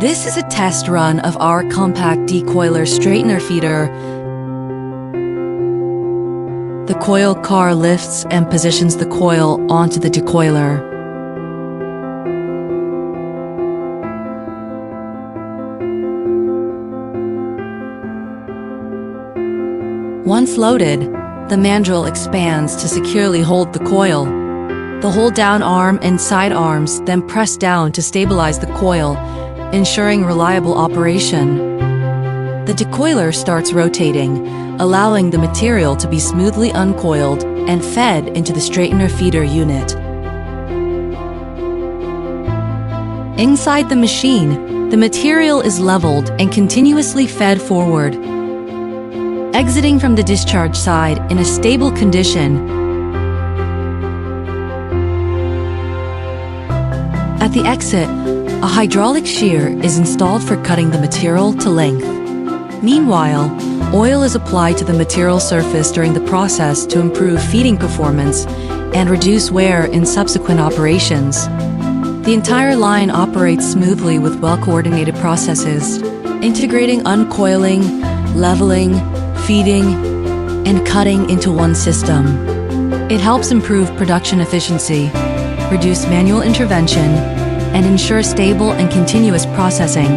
This is a test run of our compact decoiler straightener feeder. The coil car lifts and positions the coil onto the decoiler. Once loaded, the mandrel expands to securely hold the coil. The hold-down arm and side arms then press down to stabilize the coil, ensuring reliable operation. The decoiler starts rotating, allowing the material to be smoothly uncoiled and fed into the straightener feeder unit. Inside the machine, the material is leveled and continuously fed forward, exiting from the discharge side in a stable condition. At the exit, a hydraulic shear is installed for cutting the material to length. Meanwhile, oil is applied to the material surface during the process to improve feeding performance and reduce wear in subsequent operations. The entire line operates smoothly with well-coordinated processes, integrating uncoiling, leveling, feeding, and cutting into one system. It helps improve production efficiency, reduce manual intervention, and ensure stable and continuous processing.